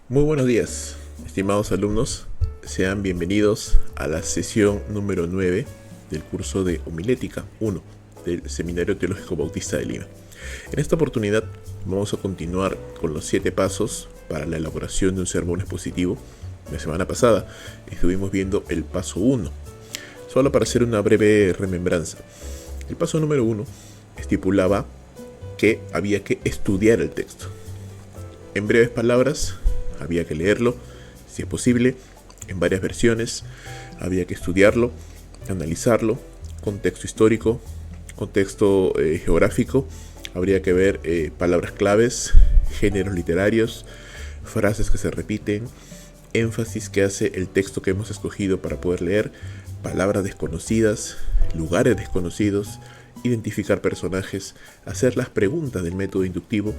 Muy buenos días, estimados alumnos. Sean bienvenidos a la sesión número 9 del curso de Homilética 1 del Seminario Teológico Bautista de Lima. En esta oportunidad vamos a continuar con los 7 pasos para la elaboración de un sermón expositivo. La semana pasada estuvimos viendo el paso 1. Solo para hacer una breve remembranza. El paso número 1 estipulaba que había que estudiar el texto. En breves palabras, había que leerlo, si es posible, en varias versiones. Había que estudiarlo, analizarlo, contexto histórico, contexto geográfico. Habría que ver palabras claves, géneros literarios, frases que se repiten, énfasis que hace el texto que hemos escogido para poder leer, palabras desconocidas, lugares desconocidos, identificar personajes, hacer las preguntas del método inductivo,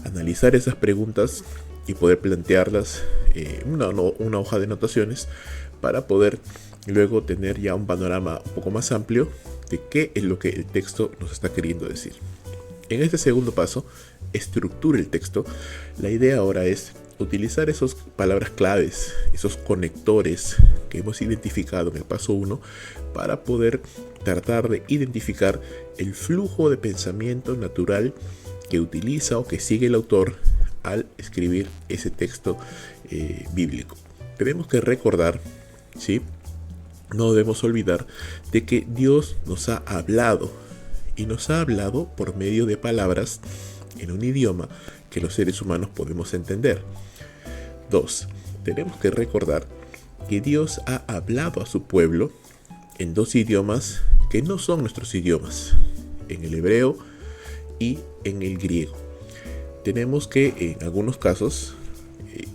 analizar esas preguntas y poder plantearlas en una hoja de anotaciones para poder luego tener ya un panorama un poco más amplio de qué es lo que el texto nos está queriendo decir. En este segundo paso, estructura el texto. La idea ahora es utilizar esas palabras claves, esos conectores que hemos identificado en el paso 1 para poder tratar de identificar el flujo de pensamiento natural que utiliza o que sigue el autor al escribir ese texto bíblico. Tenemos que recordar, ¿sí? No debemos olvidar de que Dios nos ha hablado y nos ha hablado por medio de palabras en un idioma que los seres humanos podemos entender. 2. Tenemos que recordar que Dios ha hablado a su pueblo en 2 idiomas que no son nuestros idiomas, en el hebreo y en el griego. Tenemos que en algunos casos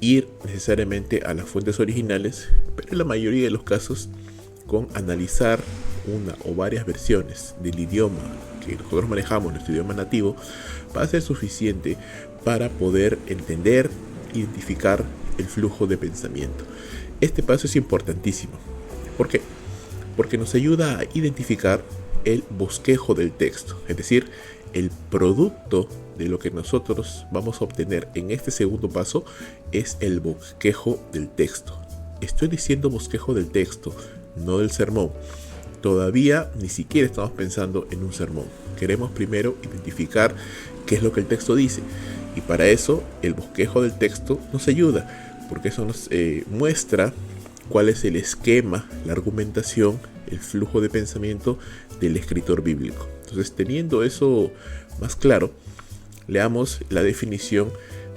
ir necesariamente a las fuentes originales, pero en la mayoría de los casos con analizar una o varias versiones del idioma que nosotros manejamos, nuestro idioma nativo, va a ser suficiente para poder entender, identificar el flujo de pensamiento. Este paso es importantísimo. ¿Por qué? Porque nos ayuda a identificar el bosquejo del texto, es decir, el producto de lo que nosotros vamos a obtener en este segundo paso es el bosquejo del texto. Estoy diciendo bosquejo del texto, no del sermón. Todavía ni siquiera estamos pensando en un sermón. Queremos primero identificar qué es lo que el texto dice. Y para eso el bosquejo del texto nos ayuda, porque eso nos muestra cuál es el esquema, la argumentación, el flujo de pensamiento del escritor bíblico. Entonces, teniendo eso más claro, leamos la definición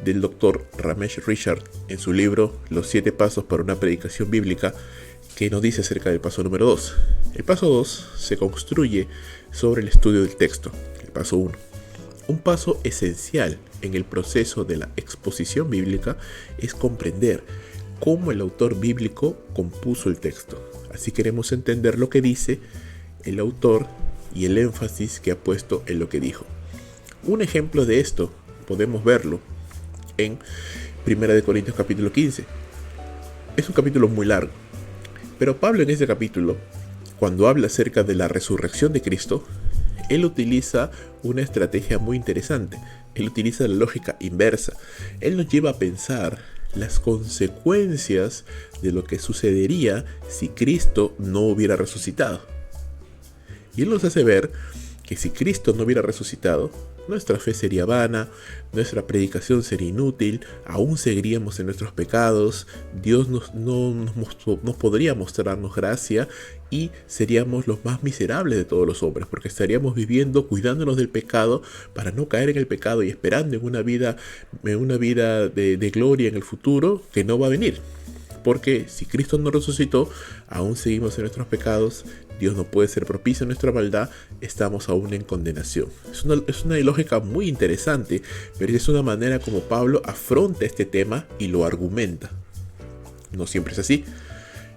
del Dr. Ramesh Richard en su libro Los 7 pasos para una predicación bíblica, que nos dice acerca del paso número 2. El paso 2 se construye sobre el estudio del texto. El paso 1. Un paso esencial en el proceso de la exposición bíblica es comprender cómo el autor bíblico compuso el texto. Así queremos entender lo que dice el autor y el énfasis que ha puesto en lo que dijo. Un ejemplo de esto podemos verlo en 1 Corintios capítulo 15. Es un capítulo muy largo, pero Pablo en ese capítulo, cuando habla acerca de la resurrección de Cristo, él utiliza una estrategia muy interesante. Él utiliza la lógica inversa. Él nos lleva a pensar las consecuencias de lo que sucedería si Cristo no hubiera resucitado. Y él nos hace ver que si Cristo no hubiera resucitado, nuestra fe sería vana, nuestra predicación sería inútil, aún seguiríamos en nuestros pecados, Dios no nos podría mostrarnos gracia y seríamos los más miserables de todos los hombres, porque estaríamos viviendo cuidándonos del pecado para no caer en el pecado y esperando en una vida de gloria en el futuro que no va a venir. Porque si Cristo no resucitó, aún seguimos en nuestros pecados, Dios no puede ser propicio a nuestra maldad, estamos aún en condenación. Es una lógica muy interesante, pero es una manera como Pablo afronta este tema y lo argumenta. No siempre es así.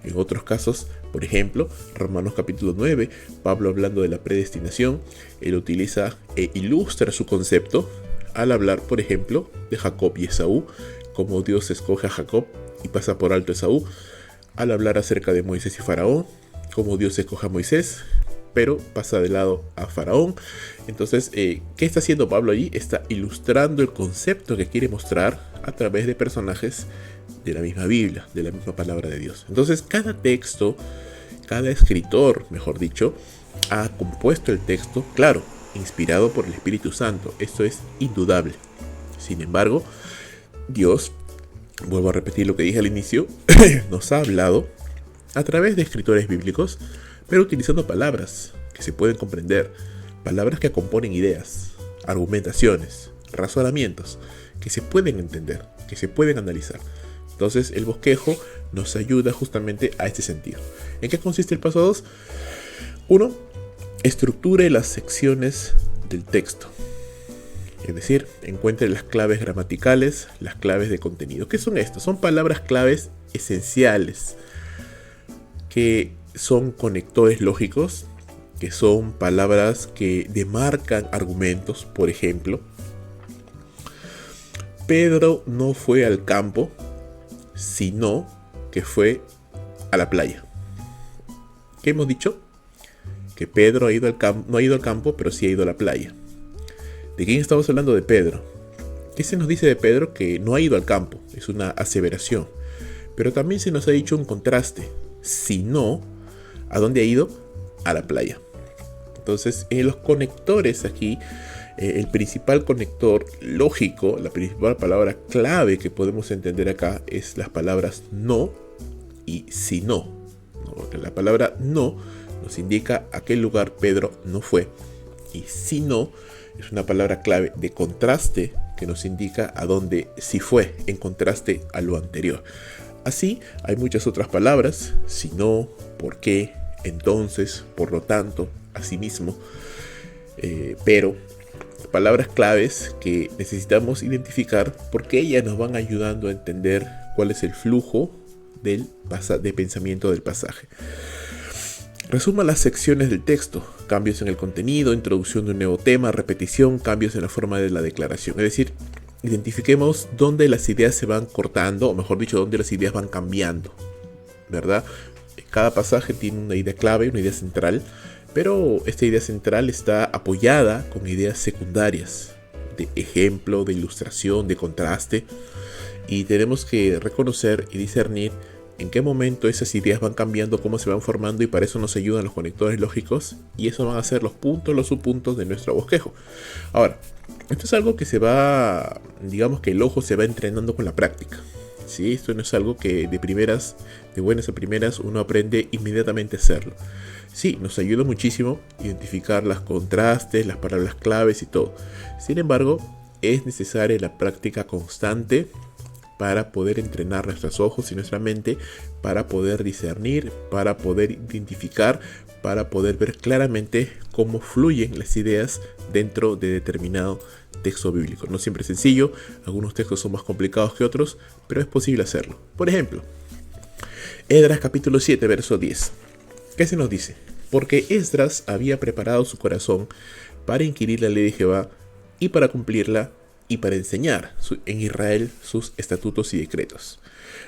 En otros casos, por ejemplo, Romanos capítulo 9, Pablo hablando de la predestinación, él utiliza e ilustra su concepto al hablar, por ejemplo, de Jacob y Esaú, cómo Dios escoge a Jacob y pasa por alto a Esaú, al hablar acerca de Moisés y Faraón, cómo Dios escoge a Moisés, pero pasa de lado a Faraón. Entonces, ¿qué está haciendo Pablo allí? Está ilustrando el concepto que quiere mostrar a través de personajes de la misma Biblia, de la misma palabra de Dios. Entonces, cada texto, cada escritor, mejor dicho, ha compuesto el texto, claro, inspirado por el Espíritu Santo. Esto es indudable. Sin embargo, Dios, vuelvo a repetir lo que dije al inicio, nos ha hablado a través de escritores bíblicos, pero utilizando palabras que se pueden comprender, palabras que componen ideas, argumentaciones, razonamientos, que se pueden entender, que se pueden analizar. Entonces el bosquejo nos ayuda justamente a este sentido. ¿En qué consiste el paso 2? 1. Estructure las secciones del texto. Es decir, encuentre las claves gramaticales, las claves de contenido. ¿Qué son estas? Son palabras claves esenciales, que son conectores lógicos, que son palabras que demarcan argumentos. Por ejemplo, Pedro no fue al campo, sino que fue a la playa. ¿Qué hemos dicho? Que Pedro ha ido al no ha ido al campo, pero sí ha ido a la playa. ¿De quién estamos hablando? De Pedro. ¿Qué se nos dice de Pedro? Que no ha ido al campo. Es una aseveración. Pero también se nos ha dicho un contraste. Si no, ¿a dónde ha ido? A la playa. Entonces, en los conectores aquí, el principal conector lógico, la principal palabra clave que podemos entender acá es las palabras no y si no. Porque la palabra no nos indica a qué lugar Pedro no fue. Y si no, es una palabra clave de contraste que nos indica a dónde sí fue, en contraste a lo anterior. Así, hay muchas otras palabras: si no, por qué, entonces, por lo tanto, asimismo. Pero palabras claves que necesitamos identificar porque ellas nos van ayudando a entender cuál es el flujo de pensamiento del pasaje. Resuma las secciones del texto: cambios en el contenido, introducción de un nuevo tema, repetición, cambios en la forma de la declaración. Es decir, identifiquemos dónde las ideas se van cortando, o mejor dicho, dónde las ideas van cambiando, ¿verdad? Cada pasaje tiene una idea clave, una idea central, pero esta idea central está apoyada con ideas secundarias, de ejemplo, de ilustración, de contraste, y tenemos que reconocer y discernir en qué momento esas ideas van cambiando, cómo se van formando, y para eso nos ayudan los conectores lógicos, y eso van a ser los puntos, los subpuntos de nuestro bosquejo. Ahora, esto es algo que se va, digamos que el ojo se va entrenando con la práctica. ¿Sí? Esto no es algo que de buenas a primeras, uno aprende inmediatamente a hacerlo. Sí, nos ayuda muchísimo identificar los contrastes, las palabras claves y todo. Sin embargo, es necesaria la práctica constante para poder entrenar nuestros ojos y nuestra mente, para poder discernir, para poder identificar, para poder ver claramente cómo fluyen las ideas dentro de determinado texto bíblico. No siempre es sencillo, algunos textos son más complicados que otros, pero es posible hacerlo. Por ejemplo, Esdras capítulo 7, verso 10. ¿Qué se nos dice? Porque Esdras había preparado su corazón para inquirir la ley de Jehová y para cumplirla, y para enseñar en Israel sus estatutos y decretos.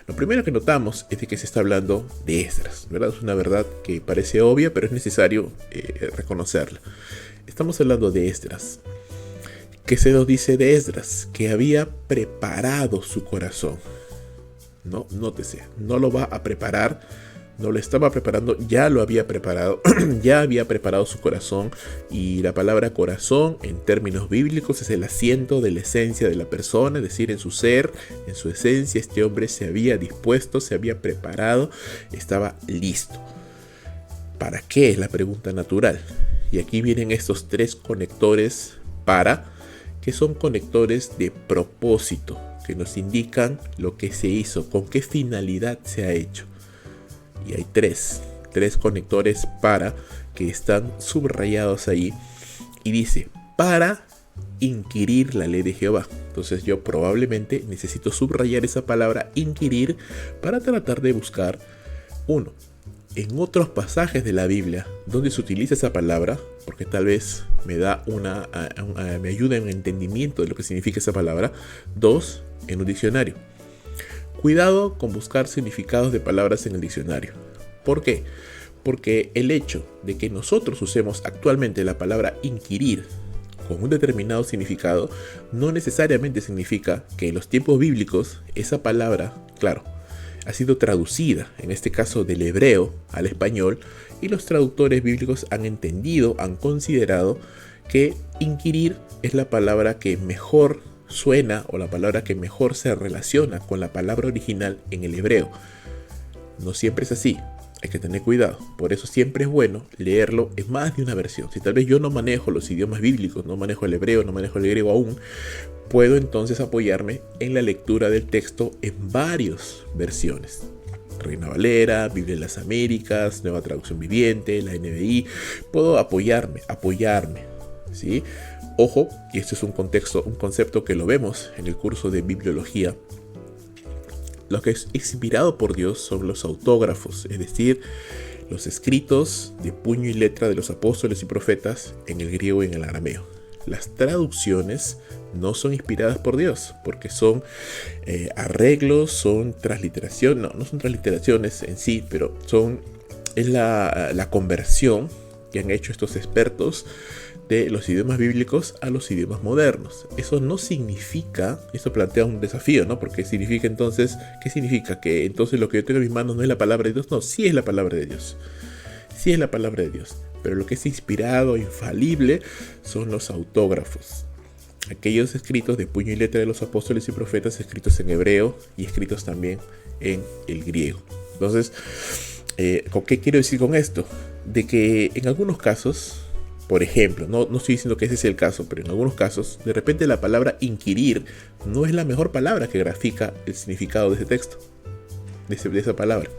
Lo primero que notamos es de que se está hablando de Esdras, ¿verdad? Es una verdad que parece obvia, pero es necesario reconocerla. Estamos hablando de Esdras. ¿Qué se nos dice de Esdras? Que había preparado su corazón. No, nótese, no lo va a preparar, no lo estaba preparando, ya lo había preparado, ya había preparado su corazón. Y la palabra corazón en términos bíblicos es el asiento de la esencia de la persona, es decir, en su ser, en su esencia, este hombre se había dispuesto, se había preparado, estaba listo. ¿Para qué? Es la pregunta natural. Y aquí vienen estos tres conectores para, que son conectores de propósito, que nos indican lo que se hizo, con qué finalidad se ha hecho. Y hay tres conectores para, que están subrayados ahí, y dice: para inquirir la ley de Jehová. Entonces yo probablemente necesito subrayar esa palabra inquirir para tratar de buscar en otros pasajes de la Biblia donde se utiliza esa palabra, porque tal vez me da me ayuda en el entendimiento de lo que significa esa palabra. 2, en un diccionario. Cuidado con buscar significados de palabras en el diccionario. ¿Por qué? Porque el hecho de que nosotros usemos actualmente la palabra inquirir con un determinado significado no necesariamente significa que en los tiempos bíblicos esa palabra, claro, ha sido traducida, en este caso del hebreo al español, y los traductores bíblicos han entendido, han considerado que inquirir es la palabra que mejor suena o la palabra que mejor se relaciona con la palabra original en el hebreo. No siempre es así, hay que tener cuidado, por eso siempre es bueno leerlo en más de una versión. Si tal vez yo no manejo los idiomas bíblicos, no manejo el hebreo, no manejo el griego aún, puedo entonces apoyarme en la lectura del texto en varias versiones. Reina Valera, Biblia de las Américas, Nueva Traducción Viviente, la NBI. Puedo apoyarme, ¿sí? Ojo, y esto es un concepto que lo vemos en el curso de bibliología. Lo que es inspirado por Dios son los autógrafos, es decir, los escritos de puño y letra de los apóstoles y profetas en el griego y en el arameo. Las traducciones no son inspiradas por Dios, porque son arreglos, son transliteraciones, no son transliteraciones en sí, pero es la conversión que han hecho estos expertos de los idiomas bíblicos a los idiomas modernos. Eso no significa, esto plantea un desafío, ¿no? Porque significa entonces, ¿qué significa? Que entonces lo que yo tengo en mis manos no es la palabra de Dios. No, sí es la palabra de Dios. Sí es la palabra de Dios. Pero lo que es inspirado, infalible, son los autógrafos. Aquellos escritos de puño y letra de los apóstoles y profetas, escritos en hebreo y escritos también en el griego. Entonces, ¿qué quiero decir con esto? De que en algunos casos, por ejemplo, no estoy diciendo que ese es el caso, pero en algunos casos, de repente la palabra inquirir no es la mejor palabra que grafica el significado de ese texto, de esa palabra.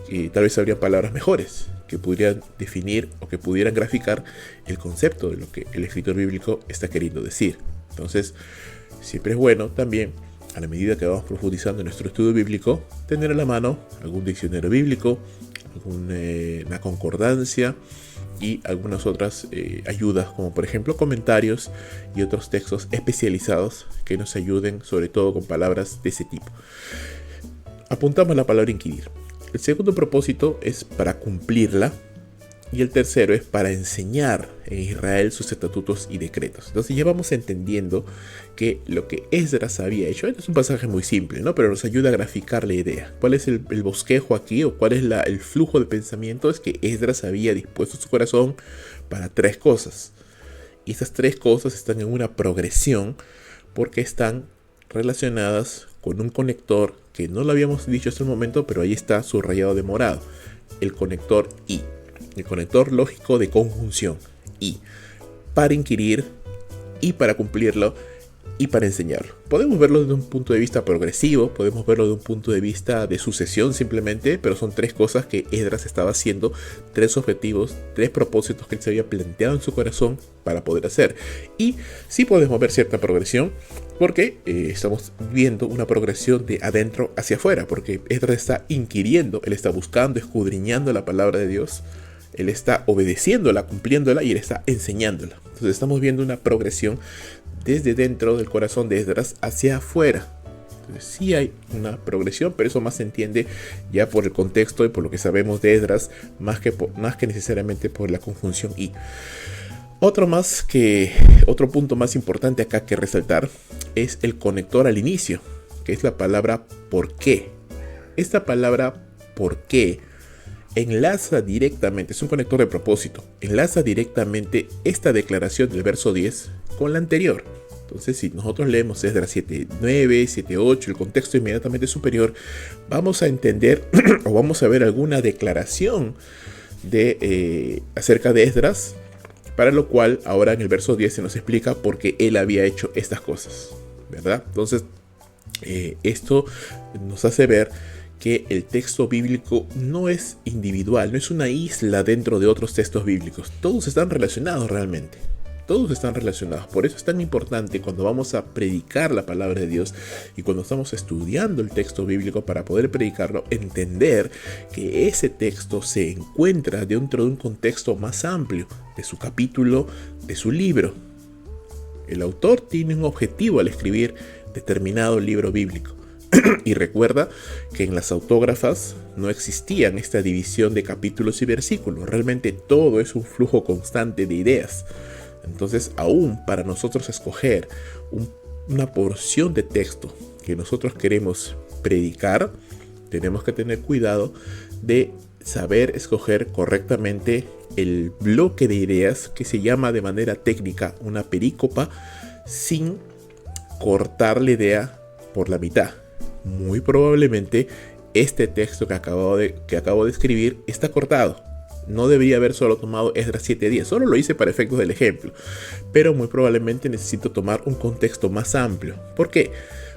Y tal vez habría palabras mejores que pudieran definir o que pudieran graficar el concepto de lo que el escritor bíblico está queriendo decir. Entonces, siempre es bueno también, a la medida que vamos profundizando en nuestro estudio bíblico, tener a la mano algún diccionario bíblico, una concordancia y algunas otras ayudas, como por ejemplo comentarios y otros textos especializados que nos ayuden, sobre todo con palabras de ese tipo. Apuntamos la palabra inquirir. El segundo propósito es para cumplirla, y el tercero es para enseñar en Israel sus estatutos y decretos. Entonces ya vamos entendiendo que lo que Esdras había hecho, este es un pasaje muy simple, ¿no? Pero nos ayuda a graficar la idea. ¿Cuál es el bosquejo aquí, o cuál es el flujo de pensamiento? Es que Esdras había dispuesto su corazón para tres cosas. Y estas tres cosas están en una progresión porque están relacionadas con un conector que no lo habíamos dicho hasta el momento, pero ahí está subrayado de morado. El conector I. El conector lógico de conjunción y para inquirir y para cumplirlo y para enseñarlo. Podemos verlo desde un punto de vista progresivo, podemos verlo desde un punto de vista de sucesión simplemente, pero son tres cosas que Esdras estaba haciendo, tres objetivos, tres propósitos que él se había planteado en su corazón para poder hacer. Y sí podemos ver cierta progresión porque estamos viendo una progresión de adentro hacia afuera, porque Esdras está inquiriendo, él está buscando, escudriñando la palabra de Dios. Él está obedeciéndola, cumpliéndola y él está enseñándola. Entonces estamos viendo una progresión desde dentro del corazón de Esdras hacia afuera. Entonces sí hay una progresión, pero eso más se entiende ya por el contexto y por lo que sabemos de Esdras, más que necesariamente por la conjunción I. Otro punto más importante acá que resaltar es el conector al inicio, que es la palabra ¿por qué? Esta palabra ¿por qué? Enlaza directamente, es un conector de propósito, enlaza directamente esta declaración del verso 10 con la anterior. Entonces, si nosotros leemos Esdras 7.9, 7.8, el contexto inmediatamente superior, vamos a entender o vamos a ver alguna declaración acerca de Esdras, para lo cual ahora en el verso 10 se nos explica por qué él había hecho estas cosas, ¿verdad? Entonces, esto nos hace ver que el texto bíblico no es individual, no es una isla dentro de otros textos bíblicos. Todos están relacionados realmente. Todos están relacionados. Por eso es tan importante cuando vamos a predicar la palabra de Dios y cuando estamos estudiando el texto bíblico para poder predicarlo, entender que ese texto se encuentra dentro de un contexto más amplio de su capítulo, de su libro. El autor tiene un objetivo al escribir determinado libro bíblico. Y recuerda que en las autógrafas no existían esta división de capítulos y versículos. Realmente todo es un flujo constante de ideas. Entonces, aún para nosotros escoger una porción de texto que nosotros queremos predicar, tenemos que tener cuidado de saber escoger correctamente el bloque de ideas que se llama de manera técnica una perícopa, sin cortar la idea por la mitad. Muy probablemente este texto que acabo de escribir está cortado. No debería haber solo tomado Esdras 7:10, solo lo hice para efectos del ejemplo, pero muy probablemente necesito tomar un contexto más amplio. ¿Por qué?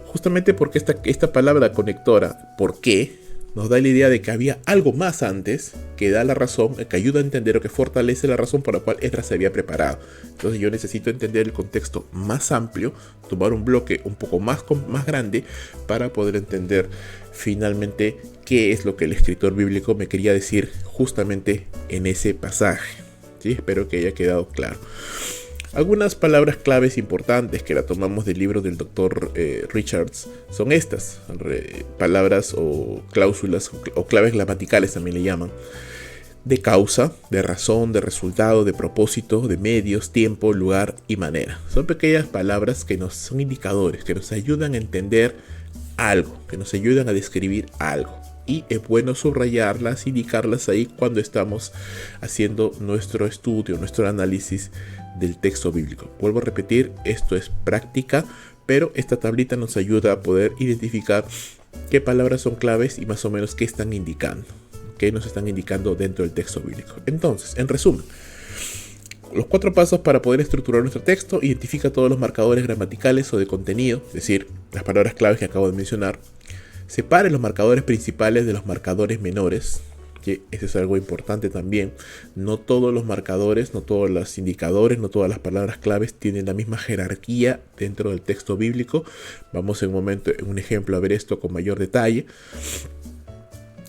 Justamente porque esta palabra conectora, ¿por qué?, nos da la idea de que había algo más antes que da la razón, que ayuda a entender o que fortalece la razón por la cual Esdras se había preparado. Entonces yo necesito entender el contexto más amplio, tomar un bloque un poco más grande para poder entender finalmente qué es lo que el escritor bíblico me quería decir justamente en ese pasaje. ¿Sí? Espero que haya quedado claro. Algunas palabras claves importantes que la tomamos del libro del Dr. Richards son estas, palabras o cláusulas o claves gramaticales también le llaman, de causa, de razón, de resultado, de propósito, de medios, tiempo, lugar y manera. Son pequeñas palabras que nos son indicadores, que nos ayudan a entender algo, que nos ayudan a describir algo. Y es bueno subrayarlas, indicarlas ahí cuando estamos haciendo nuestro estudio, nuestro análisis del texto bíblico. Vuelvo a repetir, esto es práctica, pero esta tablita nos ayuda a poder identificar qué palabras son claves y más o menos qué están indicando, qué nos están indicando dentro del texto bíblico. Entonces, en resumen, los 4 pasos para poder estructurar nuestro texto: identifica todos los marcadores gramaticales o de contenido, es decir, las palabras claves que acabo de mencionar. Separe los marcadores principales de los marcadores menores, que eso es algo importante también. No todos los marcadores, no todos los indicadores, no todas las palabras claves tienen la misma jerarquía dentro del texto bíblico. Vamos en un ejemplo a ver esto con mayor detalle.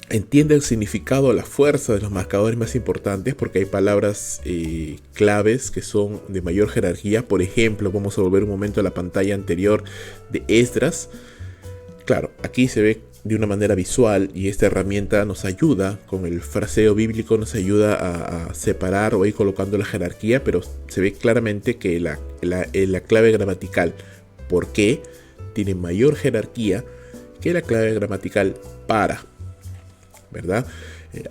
Entiende el significado, la fuerza de los marcadores más importantes, porque hay palabras claves que son de mayor jerarquía. Por ejemplo, vamos a volver un momento a la pantalla anterior de Esdras. Claro, aquí se ve de una manera visual y esta herramienta nos ayuda con el fraseo bíblico, nos ayuda a separar o ir colocando la jerarquía, pero se ve claramente que la clave gramatical ¿por qué? Tiene mayor jerarquía que la clave gramatical para, ¿verdad?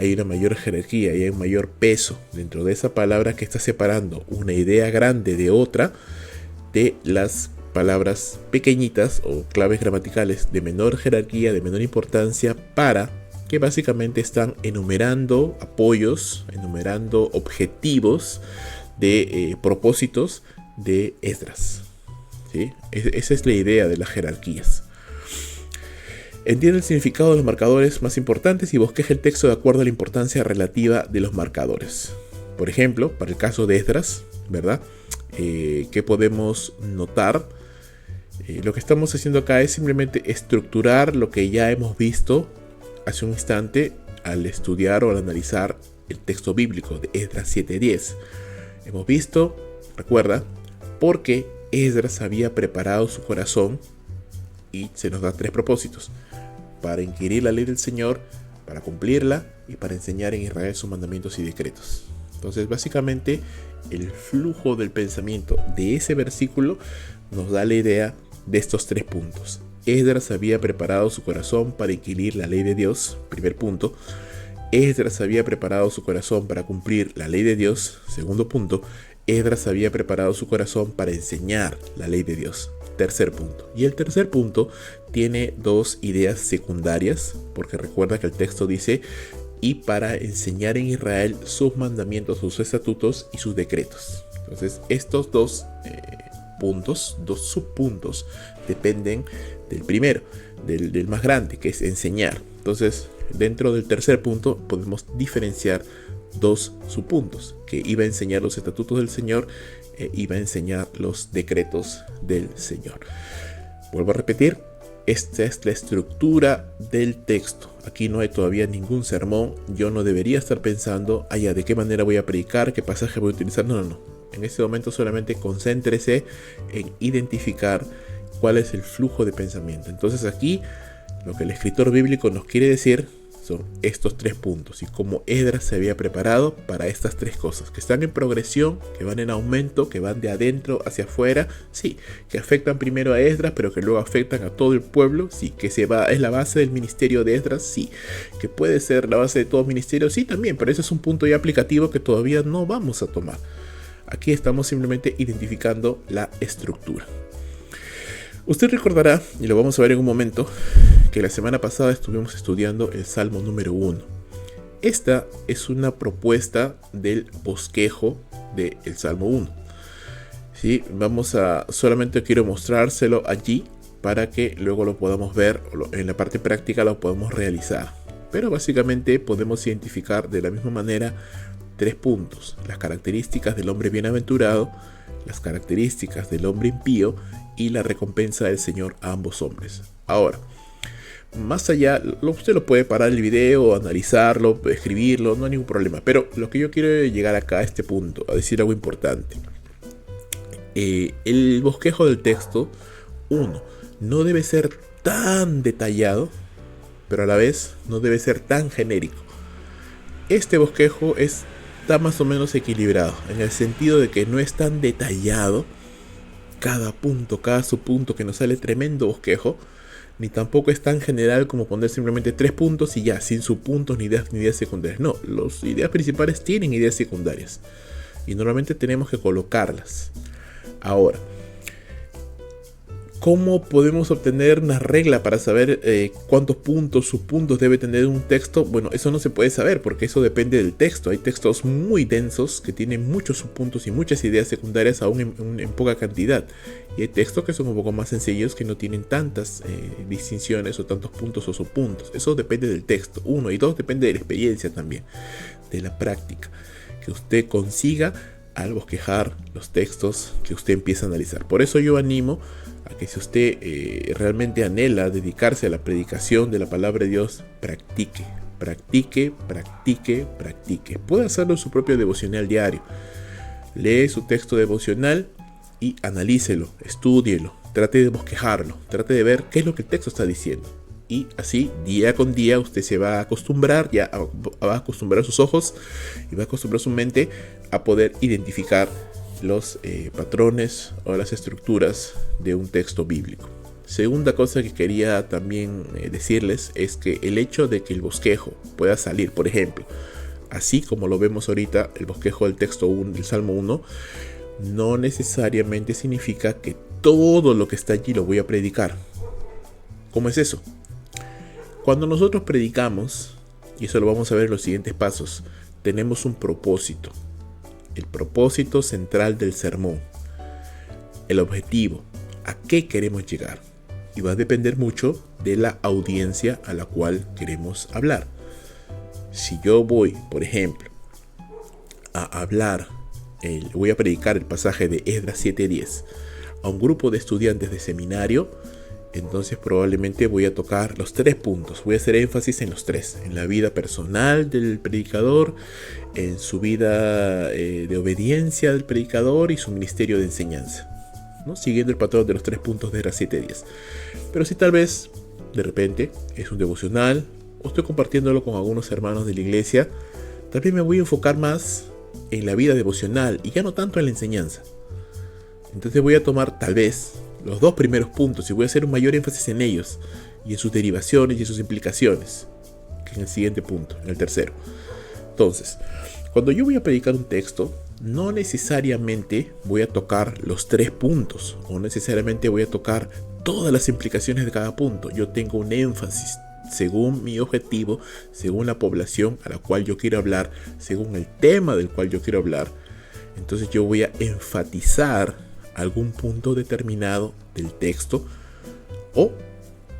Hay una mayor jerarquía y hay un mayor peso dentro de esa palabra que está separando una idea grande de otra, de las palabras pequeñitas o claves gramaticales de menor jerarquía, de menor importancia, para que básicamente están enumerando apoyos, enumerando objetivos de propósitos de Esdras. ¿Sí? Esa es la idea de las jerarquías. Entiende el significado de los marcadores más importantes y bosqueja el texto de acuerdo a la importancia relativa de los marcadores. Por ejemplo, para el caso de Esdras, ¿verdad? ¿Qué podemos notar? Lo que estamos haciendo acá es simplemente estructurar lo que ya hemos visto hace un instante al estudiar o al analizar el texto bíblico de Esdras 7:10. Hemos visto, recuerda, porque Esdras había preparado su corazón y se nos da 3 propósitos: para inquirir la ley del Señor, para cumplirla y para enseñar en Israel sus mandamientos y decretos. Entonces, básicamente, el flujo del pensamiento de ese versículo nos da la idea de estos 3 puntos. Esdras había preparado su corazón para inquirir la ley de Dios, primer punto. Esdras había preparado su corazón para cumplir la ley de Dios, segundo punto. Esdras había preparado su corazón para enseñar la ley de Dios, tercer punto. Y el tercer punto tiene 2 ideas secundarias, porque recuerda que el texto dice: y para enseñar en Israel sus mandamientos, sus estatutos y sus decretos. Entonces, estos 2 puntos, 2 subpuntos, dependen del primero, del más grande, que es enseñar. Entonces, dentro del tercer punto podemos diferenciar 2 subpuntos, que iba a enseñar los estatutos del Señor e iba a enseñar los decretos del Señor. Vuelvo a repetir, esta es la estructura del texto. Aquí no hay todavía ningún sermón. Yo no debería estar pensando, ¿de qué manera voy a predicar? ¿Qué pasaje voy a utilizar? No. En este momento solamente concéntrese en identificar cuál es el flujo de pensamiento. Entonces aquí Lo que el escritor bíblico nos quiere decir son estos 3 puntos y cómo Esdras se había preparado para estas 3 cosas, que están en progresión, que van en aumento, que van de adentro hacia afuera, sí, que afectan primero a Esdras, pero que luego afectan a todo el pueblo, sí, que es la base del ministerio de Esdras, sí, que puede ser la base de todo ministerio, sí, también, pero ese es un punto ya aplicativo que todavía no vamos a tomar. Aquí estamos simplemente identificando la estructura. Usted recordará, y lo vamos a ver en un momento, que la semana pasada estuvimos estudiando el Salmo número 1. Esta es una propuesta del bosquejo del Salmo 1. ¿Sí? Solamente quiero mostrárselo allí para que luego lo podamos ver, en la parte práctica lo podemos realizar. Pero básicamente podemos identificar de la misma manera 3 puntos: las características del hombre bienaventurado, las características del hombre impío y la recompensa del Señor a ambos hombres. Ahora, más allá, usted lo puede parar el video, analizarlo, escribirlo, no hay ningún problema. Pero lo que yo quiero llegar acá a este punto, a decir algo importante. El bosquejo del texto, no debe ser tan detallado, pero a la vez no debe ser tan genérico. Este bosquejo está más o menos equilibrado, en el sentido de que no es tan detallado cada subpunto que nos sale tremendo bosquejo, ni tampoco es tan general como poner simplemente 3 puntos y ya, sin subpuntos ni ideas secundarias. No, las ideas principales tienen ideas secundarias y normalmente tenemos que colocarlas. Ahora, ¿cómo podemos obtener una regla para saber cuántos puntos, subpuntos debe tener un texto? Bueno, eso no se puede saber porque eso depende del texto. Hay textos muy densos que tienen muchos subpuntos y muchas ideas secundarias aún en poca cantidad. Y hay textos que son un poco más sencillos que no tienen tantas distinciones o tantos puntos o subpuntos. Eso depende del texto. 1 y 2 depende de la experiencia también, de la práctica que usted consiga al bosquejar los textos que usted empieza a analizar. Por eso yo animo a que si usted realmente anhela dedicarse a la predicación de la palabra de Dios, practique. Puede hacerlo en su propio devocional diario. Lee su texto devocional y analícelo, estúdielo, trate de bosquejarlo, trate de ver qué es lo que el texto está diciendo. Y así, día con día, usted se va a acostumbrar, va a acostumbrar sus ojos y va a acostumbrar su mente a poder identificar los patrones o las estructuras de un texto bíblico. Segunda cosa que quería también decirles es que el hecho de que el bosquejo pueda salir, por ejemplo, así como lo vemos ahorita, el bosquejo del texto 1, del Salmo 1, no necesariamente significa que todo lo que está allí lo voy a predicar. ¿Cómo es eso? Cuando nosotros predicamos, y eso lo vamos a ver en los siguientes pasos, tenemos un propósito. El propósito central del sermón, el objetivo, a qué queremos llegar, y va a depender mucho de la audiencia a la cual queremos hablar. Si yo voy, por ejemplo, voy a predicar el pasaje de Esdras 7:10 a un grupo de estudiantes de seminario, entonces probablemente voy a tocar los 3 puntos. Voy a hacer énfasis en los 3. En la vida personal del predicador, en su vida de obediencia del predicador y su ministerio de enseñanza, ¿no? Siguiendo el patrón de los 3 puntos de Esdras 7:10. Pero si tal vez, de repente, es un devocional o estoy compartiéndolo con algunos hermanos de la iglesia, también me voy a enfocar más en la vida devocional y ya no tanto en la enseñanza. Entonces voy a tomar tal vez los 2 primeros puntos y voy a hacer un mayor énfasis en ellos y en sus derivaciones y en sus implicaciones que en el siguiente punto, en el tercero. Entonces, cuando yo voy a predicar un texto, no necesariamente voy a tocar los 3 puntos o necesariamente voy a tocar todas las implicaciones de cada punto. Yo tengo un énfasis según mi objetivo, según la población a la cual yo quiero hablar, según el tema del cual yo quiero hablar. Entonces yo voy a enfatizar algún punto determinado del texto, o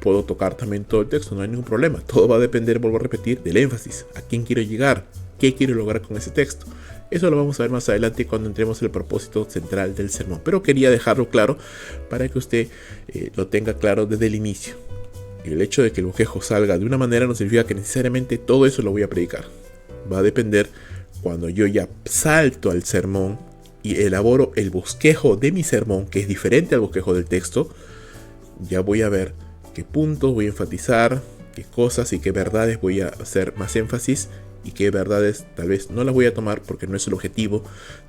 puedo tocar también todo el texto, no hay ningún problema. Todo va a depender, vuelvo a repetir, del énfasis, a quién quiero llegar, qué quiero lograr con ese texto. Eso lo vamos a ver más adelante cuando entremos en el propósito central del sermón, pero quería dejarlo claro para que usted lo tenga claro desde el inicio. Y el hecho de que el bosquejo salga de una manera no significa que necesariamente todo eso lo voy a predicar. Va a depender cuando yo ya salto al sermón y elaboro el bosquejo de mi sermón, que es diferente al bosquejo del texto. Ya voy a ver qué puntos voy a enfatizar, qué cosas y qué verdades voy a hacer más énfasis y qué verdades tal vez no las voy a tomar porque no es el objetivo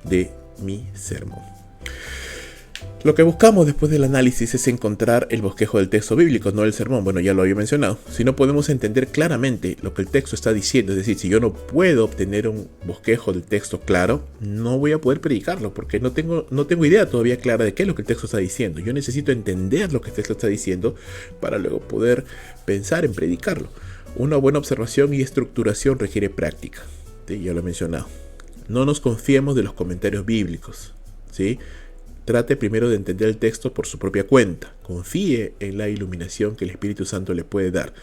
de mi sermón. Lo que buscamos después del análisis es encontrar el bosquejo del texto bíblico, no el sermón. Bueno, ya lo había mencionado. Si no podemos entender claramente lo que el texto está diciendo, es decir, si yo no puedo obtener un bosquejo del texto claro, no voy a poder predicarlo porque no tengo idea todavía clara de qué es lo que el texto está diciendo. Yo necesito entender lo que el texto está diciendo para luego poder pensar en predicarlo. Una buena observación y estructuración requiere práctica. ¿Sí? Ya lo he mencionado. No nos confiemos de los comentarios bíblicos. ¿Sí? Trate primero de entender el texto por su propia cuenta. Confíe en la iluminación que el Espíritu Santo le puede dar.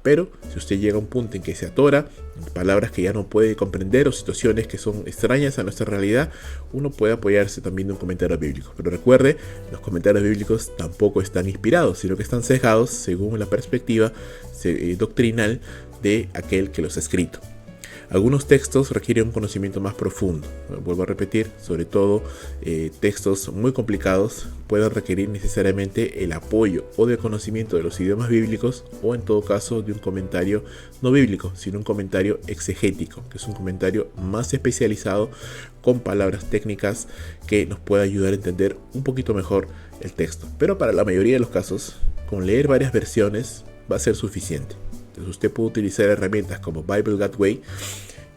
Pero si usted llega a un punto en que se atora, palabras que ya no puede comprender o situaciones que son extrañas a nuestra realidad, uno puede apoyarse también de un comentario bíblico. Pero recuerde, los comentarios bíblicos tampoco están inspirados, sino que están sesgados según la perspectiva doctrinal de aquel que los ha escrito. Algunos textos requieren un conocimiento más profundo. Vuelvo a repetir, sobre todo textos muy complicados pueden requerir necesariamente el apoyo o del conocimiento de los idiomas bíblicos o en todo caso de un comentario no bíblico, sino un comentario exegético, que es un comentario más especializado con palabras técnicas que nos puede ayudar a entender un poquito mejor el texto. Pero para la mayoría de los casos, con leer varias versiones va a ser suficiente. Entonces usted puede utilizar herramientas como Bible Gateway,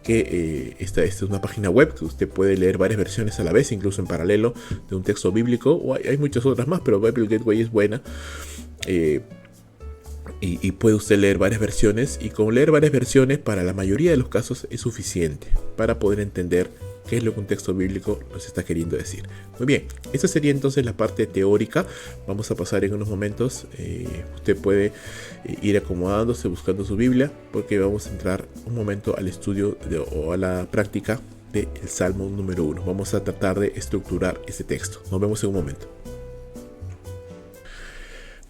que esta es una página web que usted puede leer varias versiones a la vez, incluso en paralelo de un texto bíblico, o hay muchas otras más, pero Bible Gateway es buena. Y puede usted leer varias versiones, y con leer varias versiones para la mayoría de los casos es suficiente para poder entender qué es lo que un texto bíblico nos está queriendo decir. Muy bien, esa sería entonces la parte teórica. Vamos a pasar en unos momentos. Usted puede ir acomodándose, buscando su Biblia, porque vamos a entrar un momento al estudio o a la práctica del Salmo número 1. Vamos a tratar de estructurar ese texto. Nos vemos en un momento.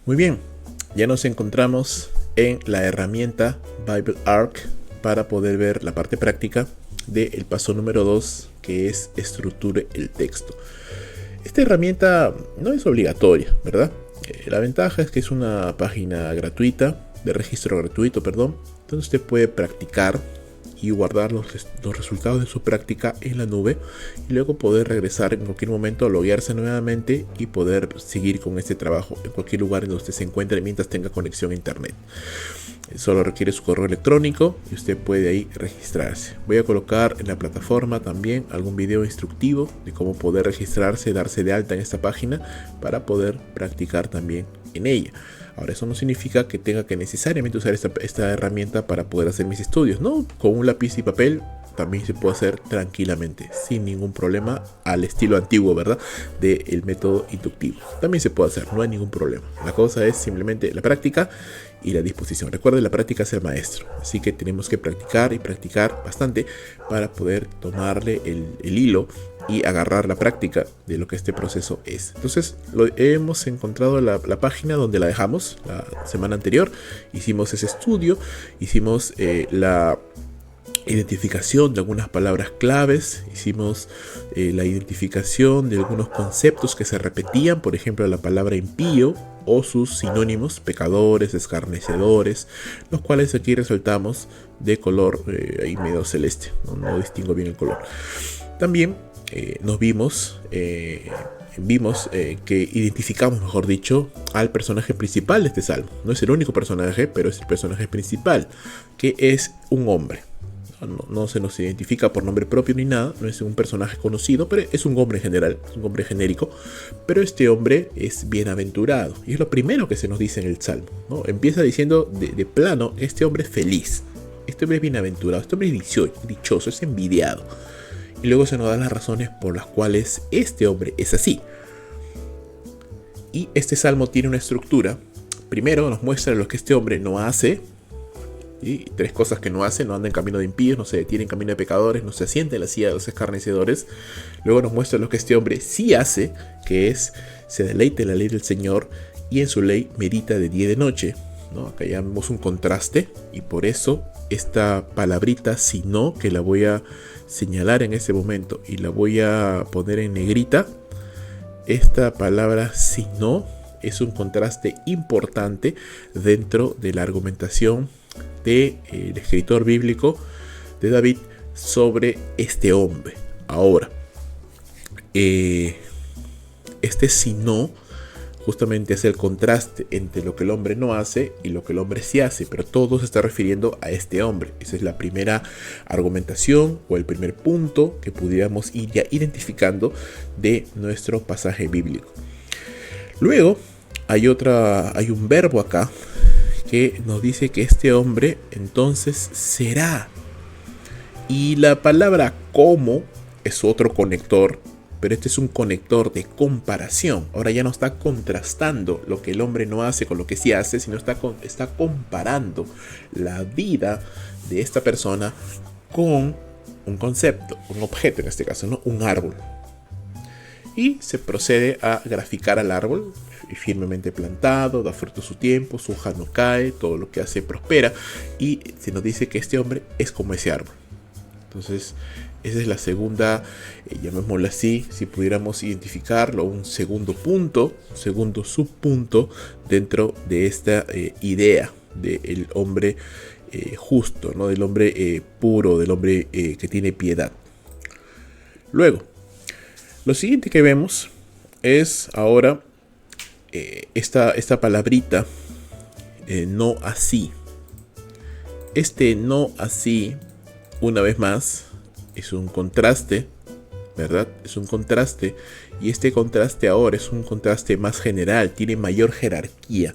Muy bien, ya nos encontramos en la herramienta Bible Arc para poder ver la parte práctica del paso número 2, que es estructure el texto. Esta herramienta no es obligatoria, ¿verdad? La ventaja es que es una página gratuita, de registro gratuito, donde usted puede practicar y guardar los resultados de su práctica en la nube y luego poder regresar en cualquier momento, loguearse nuevamente y poder seguir con este trabajo en cualquier lugar en donde usted se encuentre mientras tenga conexión a internet. Solo requiere su correo electrónico y usted puede ahí registrarse. Voy a colocar en la plataforma también algún video instructivo de cómo poder registrarse, darse de alta en esta página para poder practicar también en ella. Ahora, eso no significa que tenga que necesariamente usar esta herramienta para poder hacer mis estudios. No, con un lápiz y papel también se puede hacer tranquilamente, sin ningún problema, al estilo antiguo, ¿verdad? Del método inductivo. También se puede hacer, no hay ningún problema. La cosa es simplemente la práctica y la disposición. Recuerden, la práctica es el maestro, así que tenemos que practicar y practicar bastante para poder tomarle el hilo y agarrar la práctica de lo que este proceso es. Entonces, hemos encontrado la página donde la dejamos la semana anterior. Hicimos ese estudio, hicimos la identificación de algunas palabras claves, hicimos la identificación de algunos conceptos que se repetían, por ejemplo la palabra impío o sus sinónimos, pecadores, escarnecedores, los cuales aquí resaltamos de color ahí medio celeste, no distingo bien el color. También vimos que identificamos, mejor dicho, al personaje principal de este salmo. No es el único personaje, pero es el personaje principal, que es un hombre. No se nos identifica por nombre propio ni nada, no es un personaje conocido, pero es un hombre en general, es un hombre genérico. Pero este hombre es bienaventurado, y es lo primero que se nos dice en el salmo, ¿no? Empieza diciendo de plano, este hombre es feliz, este hombre es bienaventurado, este hombre es dichoso, es envidiado. Y luego se nos dan las razones por las cuales este hombre es así. Y este salmo tiene una estructura. Primero nos muestra lo que este hombre no hace. Y 3 cosas que no hace: no anda en camino de impíos, no se detiene en camino de pecadores, no se asienta en la silla de los escarnecedores. Luego nos muestra lo que este hombre sí hace, que es se deleita en la ley del Señor y en su ley medita de día y de noche, ¿no? Acá ya vemos un contraste, y por eso esta palabrita sino, que la voy a señalar en ese momento y la voy a poner en negrita, esta palabra sino es un contraste importante dentro de la argumentación del escritor bíblico de David sobre este hombre. Ahora, este sino justamente es el contraste entre lo que el hombre no hace y lo que el hombre sí hace, pero todo se está refiriendo a este hombre. Esa es la primera argumentación o el primer punto que pudiéramos ir ya identificando de nuestro pasaje bíblico. Luego hay un verbo acá que nos dice que este hombre entonces será. Y la palabra como es otro conector, pero este es un conector de comparación. Ahora ya no está contrastando lo que el hombre no hace con lo que sí hace, sino está comparando la vida de esta persona con un concepto, un objeto en este caso, ¿no? Un árbol. Y se procede a graficar al árbol, firmemente plantado, da fruto a su tiempo, su hoja no cae, todo lo que hace prospera, y se nos dice que este hombre es como ese árbol. Entonces, esa es la segunda, llamémoslo así, si pudiéramos identificarlo, un segundo punto, un segundo subpunto dentro de esta idea del hombre justo, ¿no? Del hombre puro, del hombre que tiene piedad. Luego, lo siguiente que vemos es ahora esta palabrita, no así. Este no así, una vez más, es un contraste, ¿verdad? Es un contraste, y este contraste ahora es un contraste más general, tiene mayor jerarquía,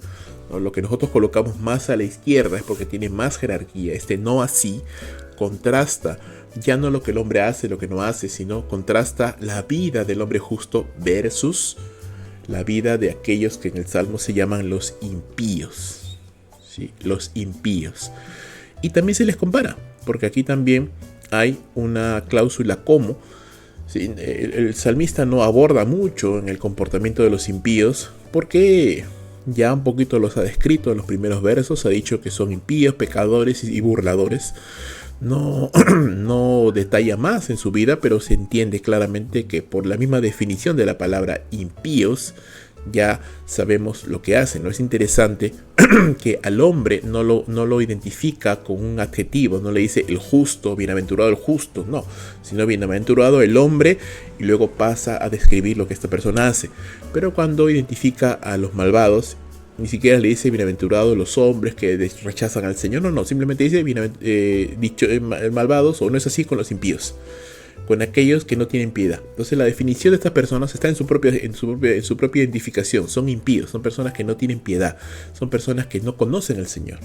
¿no? Lo que nosotros colocamos más a la izquierda es porque tiene más jerarquía. Este no así contrasta ya no lo que el hombre hace, lo que no hace, sino contrasta la vida del hombre justo versus la vida de aquellos que en el Salmo se llaman los impíos, ¿sí? Los impíos. Y también se les compara, porque aquí también hay una cláusula como, ¿sí? El salmista no aborda mucho en el comportamiento de los impíos, porque ya un poquito los ha descrito en los primeros versos, ha dicho que son impíos, pecadores y burladores. No detalla más en su vida, pero se entiende claramente que por la misma definición de la palabra impíos, ya sabemos lo que hacen, ¿no? Es interesante que al hombre no lo identifica con un adjetivo, no le dice el justo, bienaventurado el justo, no, sino bienaventurado el hombre, y luego pasa a describir lo que esta persona hace. Pero cuando identifica a los malvados, ni siquiera le dice bienaventurados los hombres que rechazan al Señor, no, simplemente dice malvados, o no es así con los impíos, con aquellos que no tienen piedad. Entonces la definición de estas personas está en su propia identificación. Son impíos, son personas que no tienen piedad, son personas que no conocen al Señor.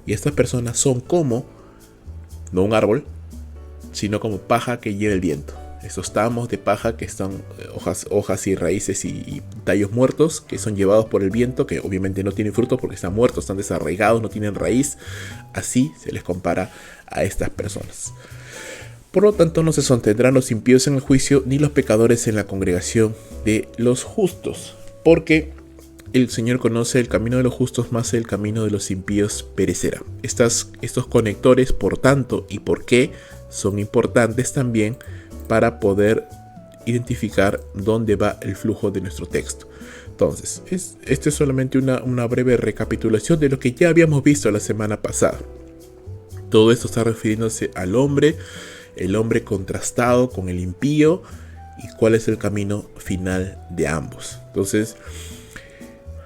Y estas personas son como, no un árbol, sino como paja que lleva el viento. Esos tamos de paja que están hojas y raíces y tallos muertos que son llevados por el viento, que obviamente no tienen frutos porque están muertos, están desarraigados, no tienen raíz. Así se les compara a estas personas. Por lo tanto, no se sostendrán los impíos en el juicio, ni los pecadores en la congregación de los justos, porque el Señor conoce el camino de los justos, más el camino de los impíos perecerá. Estos conectores, por tanto, y por qué, son importantes también para poder identificar dónde va el flujo de nuestro texto. Entonces, esto es solamente una breve recapitulación de lo que ya habíamos visto la semana pasada. Todo esto está refiriéndose al hombre, el hombre contrastado con el impío, y cuál es el camino final de ambos. Entonces,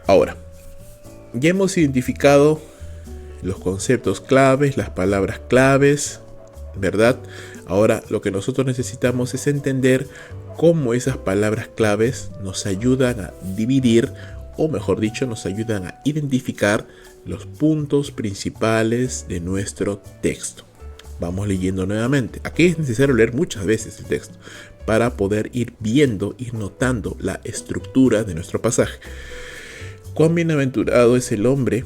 ahora, ya hemos identificado los conceptos claves, las palabras claves, ¿verdad? Ahora lo que nosotros necesitamos es entender cómo esas palabras claves nos ayudan a dividir, o mejor dicho, nos ayudan a identificar los puntos principales de nuestro texto. Vamos leyendo nuevamente. Aquí es necesario leer muchas veces el texto para poder ir viendo, ir notando la estructura de nuestro pasaje. Cuán bienaventurado es el hombre.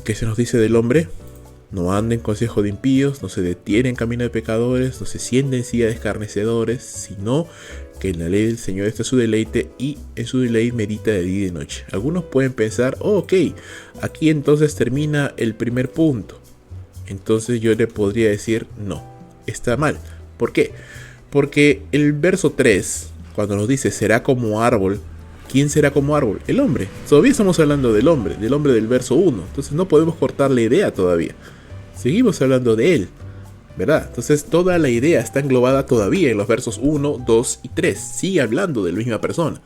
¿Qué se nos dice del hombre? No anda en consejo de impíos, no se detiene en camino de pecadores, no se siente en silla de escarnecedores, sino que en la ley del Señor está su deleite, y en su deleite medita de día y de noche. Algunos pueden pensar, ok, aquí entonces termina el primer punto. Entonces yo le podría decir, no, está mal. ¿Por qué? Porque el verso 3, cuando nos dice será como árbol ¿quién será como árbol? El hombre. Todavía estamos hablando del hombre del verso 1. Entonces no podemos cortar la idea todavía. Seguimos hablando de él, ¿verdad? Entonces toda la idea está englobada todavía en los versos 1, 2 y 3. Sigue hablando de la misma persona.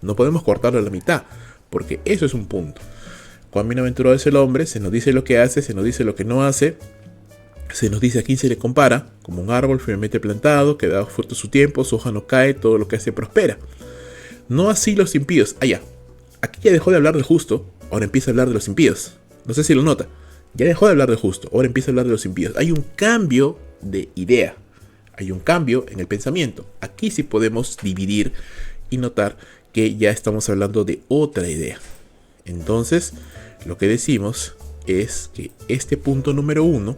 No podemos cortarlo a la mitad, porque eso es un punto. Cuán bienaventurado es el hombre, se nos dice lo que hace, se nos dice lo que no hace, se nos dice a quién se le compara, como un árbol firmemente plantado, que da fruto a su tiempo, su hoja no cae, todo lo que hace prospera. No así los impíos. Ya. Aquí ya dejó de hablar del justo, ahora empieza a hablar de los impíos. No sé si lo nota. Ya dejó de hablar del justo, ahora empieza a hablar de los impíos. Hay un cambio de idea. Hay un cambio en el pensamiento. Aquí sí podemos dividir y notar que ya estamos hablando de otra idea. Entonces, lo que decimos es que este punto número 1,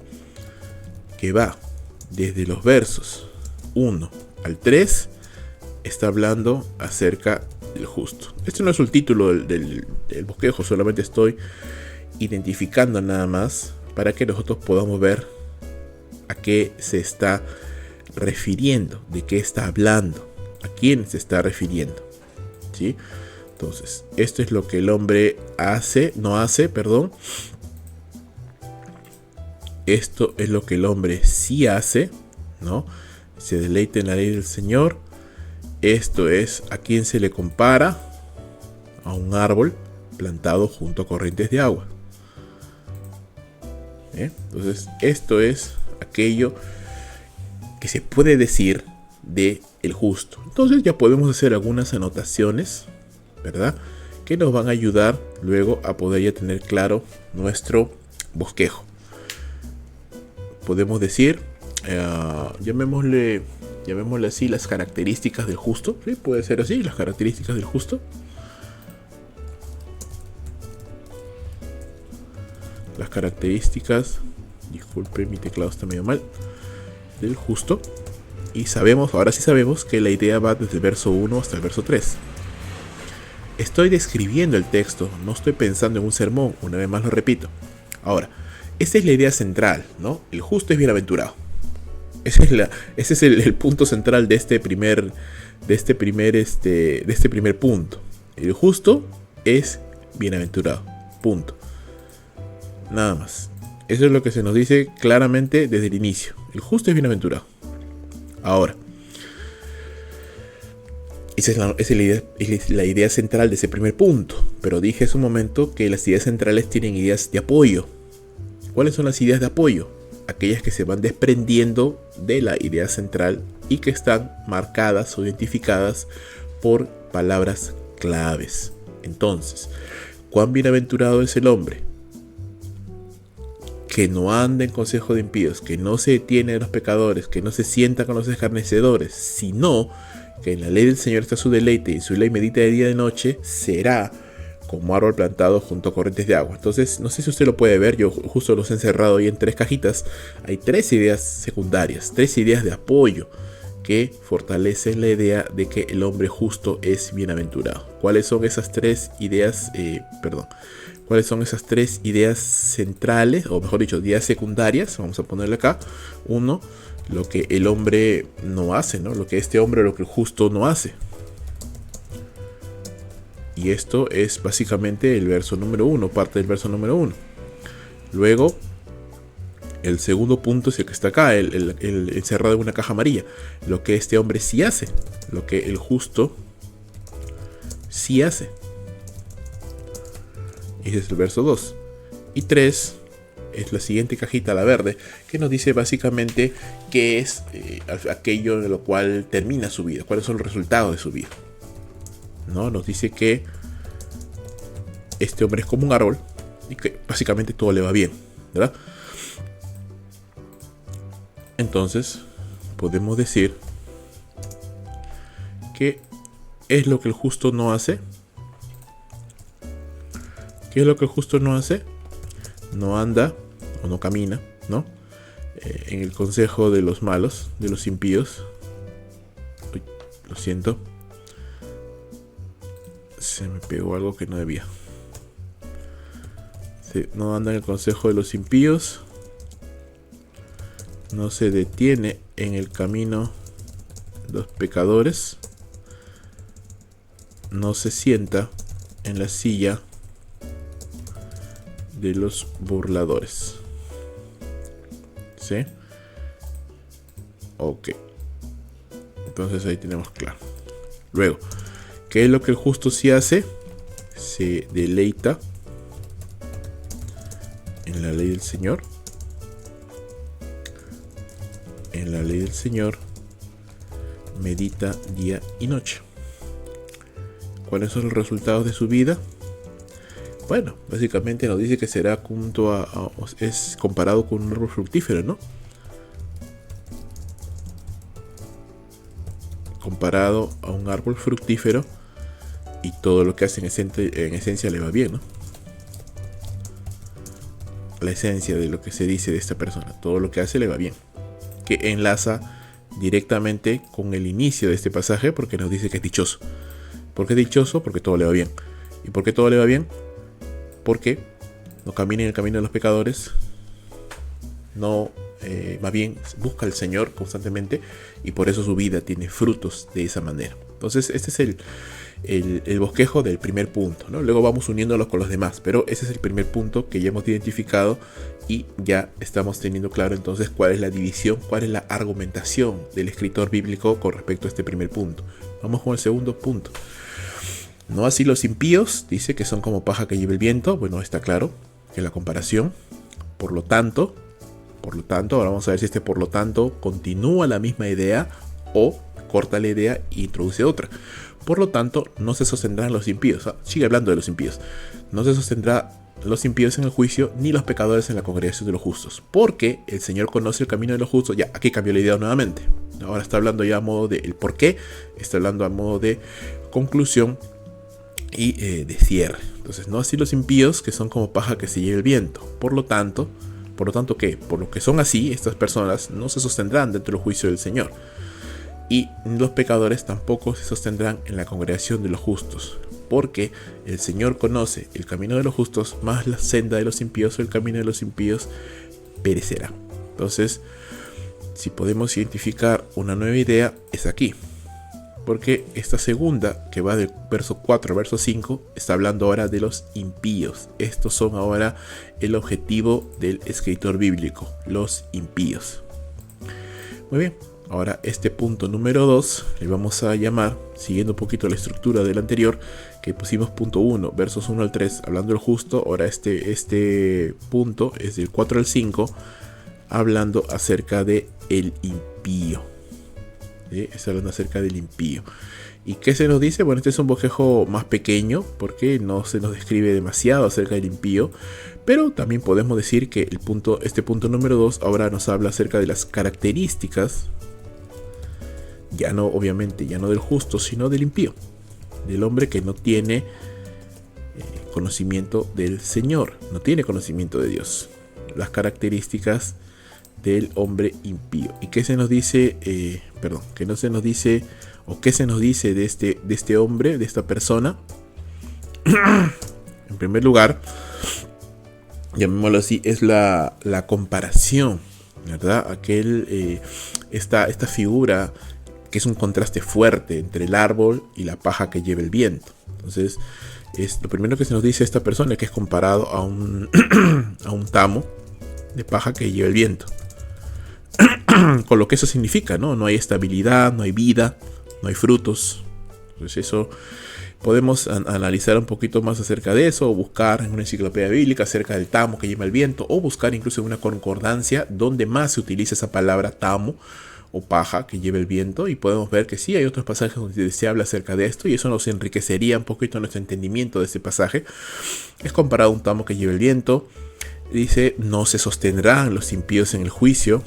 que va desde los versos 1 al 3, está hablando acerca del justo. Este no es el título del bosquejo, solamente estoy identificando nada más para que nosotros podamos ver a qué se está refiriendo, de qué está hablando, a quién se está refiriendo, ¿sí? Entonces, esto es lo que el hombre no hace. Esto es lo que el hombre sí hace, ¿no? Se deleita en la ley del Señor. Esto es a quién se le compara, a un árbol plantado junto a corrientes de agua. Entonces, esto es aquello que se puede decir de el justo. Entonces ya podemos hacer algunas anotaciones, ¿verdad?, que nos van a ayudar luego a poder ya tener claro nuestro bosquejo. Podemos decir, llamémosle así, las características del justo. ¿Sí? Puede ser así, las características del justo. Las características, disculpe, mi teclado está medio mal, del justo. Y ahora sí sabemos que la idea va desde el verso 1 hasta el verso 3. Estoy describiendo el texto, no estoy pensando en un sermón, una vez más lo repito. Ahora, esta es la idea central, ¿no? El justo es bienaventurado. Ese es el punto central de este primer punto. El justo es bienaventurado. Punto. Nada más. Eso es lo que se nos dice claramente desde el inicio. El justo es bienaventurado. Ahora, esa es la idea central de ese primer punto. Pero dije hace un momento que las ideas centrales tienen ideas de apoyo. ¿Cuáles son las ideas de apoyo? Aquellas que se van desprendiendo de la idea central y que están marcadas o identificadas por palabras claves. Entonces, ¿cuán bienaventurado es el hombre que no anda en consejo de impíos, que no se detiene en los pecadores, que no se sienta con los escarnecedores, sino que en la ley del Señor está su deleite y en su ley medita de día y de noche? Será como árbol plantado junto a corrientes de agua. Entonces, no sé si usted lo puede ver, yo justo los he encerrado ahí en 3 cajitas. Hay 3 ideas secundarias, 3 ideas de apoyo que fortalecen la idea de que el hombre justo es bienaventurado. ¿Cuáles son esas 3 ideas? ¿Cuáles son esas 3 ideas centrales, o mejor dicho, ideas secundarias? Vamos a ponerle acá. 1, lo que el hombre no hace, ¿no? Lo que este hombre, lo que el justo no hace. Y esto es básicamente el verso número 1, parte del verso número 1. Luego, el segundo punto es el que está acá, el encerrado en una caja amarilla. Lo que este hombre sí hace, lo que el justo sí hace. Ese es el verso 2. Y 3 es la siguiente cajita, la verde, que nos dice básicamente qué es aquello de lo cual termina su vida, cuáles son los resultados de su vida. ¿No? Nos dice que este hombre es como un árbol y que básicamente todo le va bien, ¿verdad? Entonces podemos decir que es lo que el justo no hace. ¿Qué es lo que el justo no hace? No anda o no camina, ¿no? En el consejo de los malos, de los impíos. Uy, lo siento. Se me pegó algo que no debía. Sí, no anda en el consejo de los impíos. No se detiene en el camino de los pecadores. no se sienta en la silla de los burladores. ¿Sí? Ok. Entonces ahí tenemos claro. Luego, ¿qué es lo que el justo sí hace? Se deleita en la ley del Señor. En la ley del Señor medita día y noche. ¿Cuáles son los resultados de su vida? Bueno, básicamente nos dice que será es comparado con un árbol fructífero, ¿no? Comparado a un árbol fructífero, y todo lo que hace en esencia le va bien, ¿no? La esencia de lo que se dice de esta persona, todo lo que hace le va bien, que enlaza directamente con el inicio de este pasaje, porque nos dice que es dichoso. ¿Por qué es dichoso? Porque todo le va bien. ¿Y por qué todo le va bien? Porque no camina en el camino de los pecadores, más bien busca al Señor constantemente, y por eso su vida tiene frutos de esa manera. Entonces este es el bosquejo del primer punto, ¿no? Luego vamos uniéndolos con los demás, pero ese es el primer punto que ya hemos identificado, y ya estamos teniendo claro entonces cuál es la división, cuál es la argumentación del escritor bíblico con respecto a este primer punto. Vamos con el segundo punto. No así los impíos, dice que son como paja que lleva el viento. Bueno, está claro que la comparación. Por lo tanto, ahora vamos a ver si este por lo tanto continúa la misma idea o corta la idea e introduce otra. Por lo tanto, no se sostendrán los impíos. Sigue hablando de los impíos. No se sostendrá los impíos en el juicio, ni los pecadores en la congregación de los justos. Porque el Señor conoce el camino de los justos. Ya, aquí cambió la idea nuevamente. Ahora está hablando ya a modo de el por qué. Está hablando a modo de conclusión y de cierre. Entonces, no así los impíos, que son como paja que se lleva el viento. Por lo tanto, ¿qué? Por lo que son así, estas personas no se sostendrán dentro del juicio del Señor. Y los pecadores tampoco se sostendrán en la congregación de los justos, porque el Señor conoce el camino de los justos, más la senda de los impíos, o el camino de los impíos perecerá. Entonces, si podemos identificar una nueva idea, es aquí. Porque esta segunda, que va del verso 4 al verso 5, está hablando ahora de los impíos. Estos son ahora el objetivo del escritor bíblico, los impíos. Muy bien, ahora este punto número 2 le vamos a llamar, siguiendo un poquito la estructura del anterior, que pusimos punto 1, versos 1 al 3, hablando del justo. Ahora este punto es del 4 al 5, hablando acerca de el impío. Está hablando acerca del impío. ¿Y qué se nos dice? Bueno, este es un bosquejo más pequeño, porque no se nos describe demasiado acerca del impío, pero también podemos decir que este punto número 2 ahora nos habla acerca de las características, obviamente ya no del justo, sino del impío, del hombre que no tiene conocimiento del Señor, no tiene conocimiento de Dios. Las características del hombre impío. ¿Y qué se nos dice? Que no se nos dice, o qué se nos dice de este hombre, de esta persona. En primer lugar, llamémoslo así, es la comparación, ¿verdad? Esta figura que es un contraste fuerte entre el árbol y la paja que lleva el viento. Entonces, lo primero que se nos dice a esta persona es que es comparado a un tamo de paja que lleva el viento. Con lo que eso significa, ¿no? No hay estabilidad, no hay vida, no hay frutos. Entonces eso podemos analizar un poquito más acerca de eso, o buscar en una enciclopedia bíblica acerca del tamo que lleva el viento, o buscar incluso en una concordancia donde más se utiliza esa palabra tamo o paja que lleva el viento, y podemos ver que sí hay otros pasajes donde se habla acerca de esto, y eso nos enriquecería un poquito nuestro entendimiento de este pasaje. Es comparado a un tamo que lleva el viento. Dice, no se sostendrán los impíos en el juicio.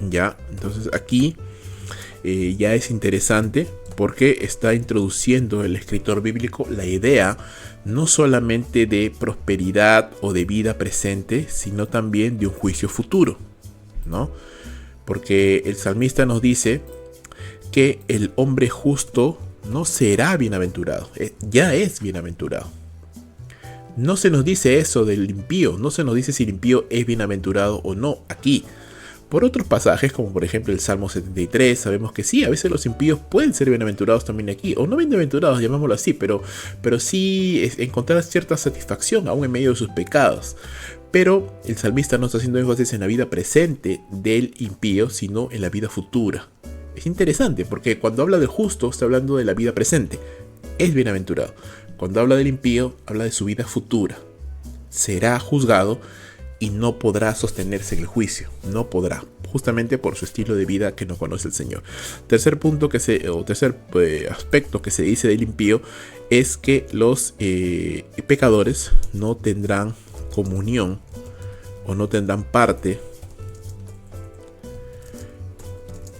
Ya, entonces aquí ya es interesante, porque está introduciendo el escritor bíblico la idea no solamente de prosperidad o de vida presente, sino también de un juicio futuro, ¿no? Porque el salmista nos dice que el hombre justo no será bienaventurado, ya es bienaventurado. No se nos dice eso del impío, no se nos dice si el impío es bienaventurado o no aquí, Por otros pasajes, como por ejemplo el Salmo 73, sabemos que sí, a veces los impíos pueden ser bienaventurados también aquí, o no bienaventurados, llamémoslo así, pero sí encontrar cierta satisfacción aún en medio de sus pecados. Pero el salmista no está haciendo énfasis en la vida presente del impío, sino en la vida futura. Es interesante porque cuando habla del justo está hablando de la vida presente, es bienaventurado. Cuando habla del impío, habla de su vida futura. Será juzgado y no podrá sostenerse en el juicio, no podrá, justamente por su estilo de vida que no conoce el Señor. Tercer aspecto que se dice del impío es que los pecadores no tendrán comunión o no tendrán parte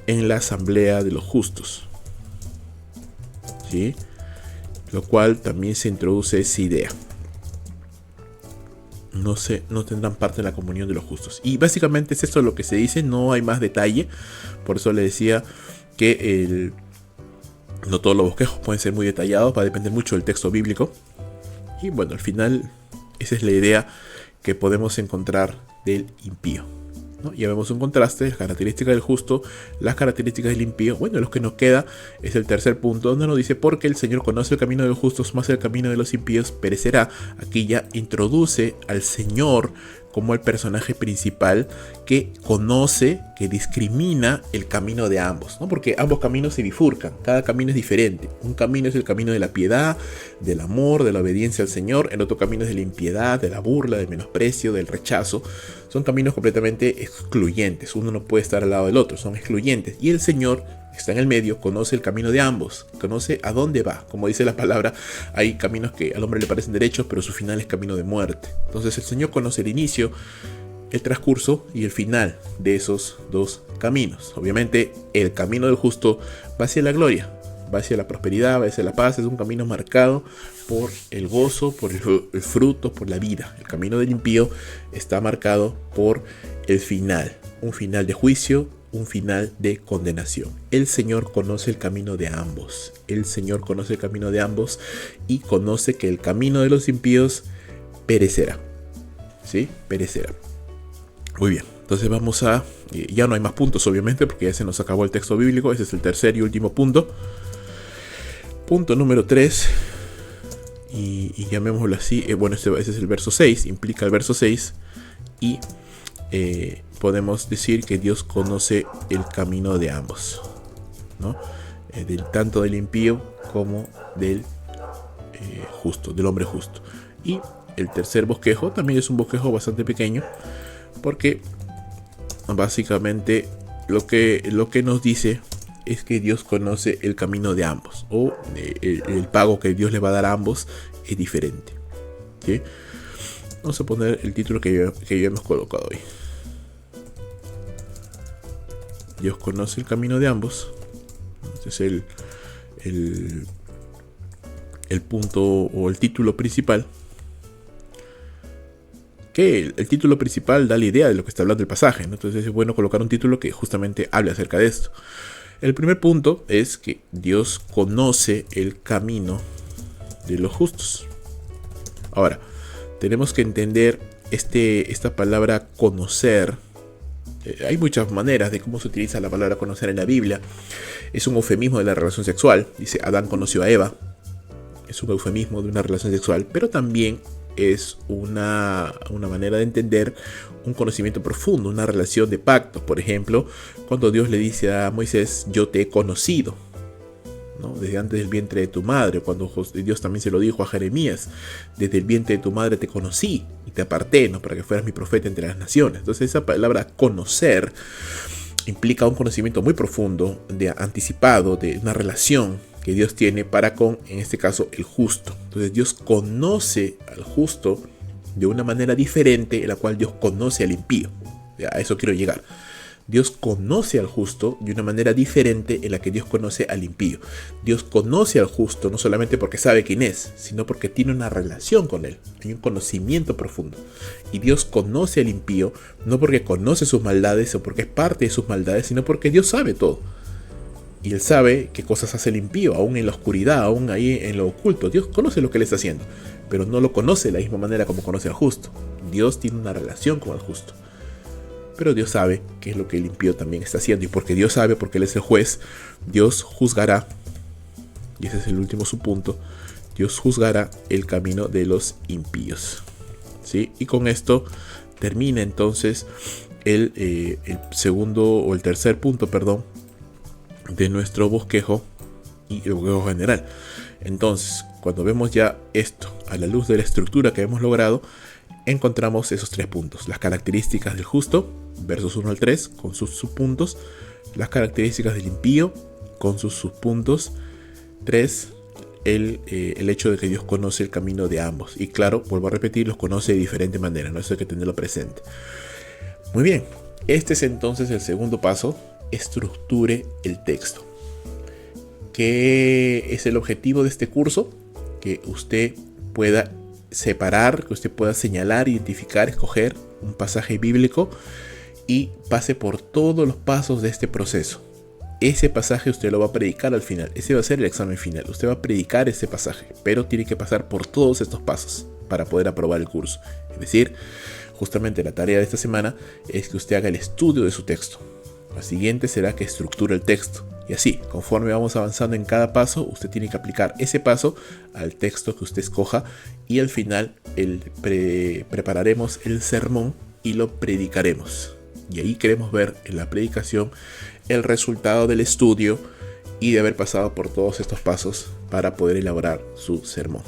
en la asamblea de los justos, ¿sí? Lo cual también se introduce esa idea. No tendrán parte en la comunión de los justos. Y básicamente es esto lo que se dice, no hay más detalle. Por eso le decía que no todos los bosquejos pueden ser muy detallados, va a depender mucho del texto bíblico. Y bueno, al final esa es la idea que podemos encontrar del impío, ¿no? Ya vemos un contraste, las características del justo, las características del impío. Bueno, lo que nos queda es el tercer punto, donde nos dice: porque el Señor conoce el camino de los justos, más el camino de los impíos perecerá. Aquí ya introduce al Señor como el personaje principal que conoce, que discrimina el camino de ambos, ¿no? Porque ambos caminos se bifurcan, cada camino es diferente. Un camino es el camino de la piedad, del amor, de la obediencia al Señor. El otro camino es de la impiedad, de la burla, del menosprecio, del rechazo. Son caminos completamente excluyentes. Uno no puede estar al lado del otro, son excluyentes. Y el Señor está en el medio, conoce el camino de ambos, conoce a dónde va. Como dice la palabra, hay caminos que al hombre le parecen derechos, pero su final es camino de muerte. Entonces el Señor conoce el inicio, el transcurso y el final de esos dos caminos. Obviamente el camino del justo va hacia la gloria, va hacia la prosperidad, va hacia la paz. Es un camino marcado por el gozo, por el fruto, por la vida. El camino del impío está marcado por el final, un final de juicio, un final de condenación. El Señor conoce el camino de ambos. El Señor conoce el camino de ambos y conoce que el camino de los impíos perecerá. ¿Sí? Perecerá. Muy bien. Entonces vamos a... ya no hay más puntos, obviamente, porque ya se nos acabó el texto bíblico. Ese es el tercer y último punto. Punto número 3. Y llamémoslo así. Bueno, ese es el verso 6. Implica el verso 6. Y... podemos decir que Dios conoce el camino de ambos, ¿no? Tanto del impío como del justo, del hombre justo. Y el tercer bosquejo también es un bosquejo bastante pequeño, porque básicamente lo que nos dice es que Dios conoce el camino de ambos, o el pago que Dios le va a dar a ambos es diferente, ¿sí? Vamos a poner el título que ya hemos colocado hoy. Dios conoce el camino de ambos. Este es el punto o el título principal. Que el título principal da la idea de lo que está hablando el pasaje, ¿no? Entonces es bueno colocar un título que justamente hable acerca de esto. El primer punto es que Dios conoce el camino de los justos. Ahora, tenemos que entender esta palabra conocer. Hay muchas maneras de cómo se utiliza la palabra conocer en la Biblia. Es un eufemismo de la relación sexual. Dice: Adán conoció a Eva. Es un eufemismo de una relación sexual, pero también es una manera de entender un conocimiento profundo, una relación de pacto. Por ejemplo, cuando Dios le dice a Moisés: yo te he conocido, ¿no? Desde antes del vientre de tu madre. Cuando Dios también se lo dijo a Jeremías: desde el vientre de tu madre te conocí y te aparté, ¿no? Para que fueras mi profeta entre las naciones. Entonces esa palabra conocer implica un conocimiento muy profundo, anticipado, de una relación que Dios tiene para con, en este caso, el justo. Entonces Dios conoce al justo de una manera diferente en la cual Dios conoce al impío. A eso quiero llegar. Dios conoce al justo de una manera diferente en la que Dios conoce al impío. Dios conoce al justo no solamente porque sabe quién es, sino porque tiene una relación con él. Hay un conocimiento profundo. Y Dios conoce al impío no porque conoce sus maldades o porque es parte de sus maldades, sino porque Dios sabe todo. Y Él sabe qué cosas hace el impío, aún en la oscuridad, aún ahí en lo oculto. Dios conoce lo que Él está haciendo, pero no lo conoce de la misma manera como conoce al justo. Dios tiene una relación con el justo. pero Dios sabe qué es lo que el impío también está haciendo. Y porque Dios sabe, porque Él es el juez, Dios juzgará, y ese es el último subpunto, Dios juzgará el camino de los impíos. ¿Sí? Y con esto termina entonces el segundo o el tercer punto, de nuestro bosquejo y el bosquejo general. Entonces, cuando vemos ya esto a la luz de la estructura que hemos logrado, encontramos esos 3 puntos: las características del justo, versos 1 al 3, con sus subpuntos; las características del impío, con sus subpuntos; 3, el hecho de que Dios conoce el camino de ambos. Y claro, vuelvo a repetir, los conoce de diferente manera, no, eso hay que tenerlo presente. Muy bien, este es entonces el segundo paso: estructure el texto. ¿Qué es el objetivo de este curso? Que usted pueda separar, que usted pueda señalar, identificar, escoger un pasaje bíblico y pase por todos los pasos de este proceso. Ese pasaje usted lo va a predicar al final. Ese va a ser el examen final. Usted va a predicar ese pasaje, pero tiene que pasar por todos estos pasos para poder aprobar el curso. Es decir, justamente la tarea de esta semana es que usted haga el estudio de su texto. La siguiente será que estructure el texto. Y así, conforme vamos avanzando en cada paso, usted tiene que aplicar ese paso al texto que usted escoja, y al final prepararemos el sermón y lo predicaremos. Y ahí queremos ver en la predicación el resultado del estudio y de haber pasado por todos estos pasos para poder elaborar su sermón.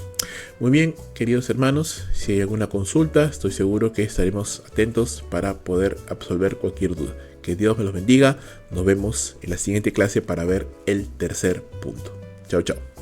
Muy bien, queridos hermanos, si hay alguna consulta, estoy seguro que estaremos atentos para poder absolver cualquier duda. Que Dios me los bendiga. Nos vemos en la siguiente clase para ver el tercer punto. Chao, chao.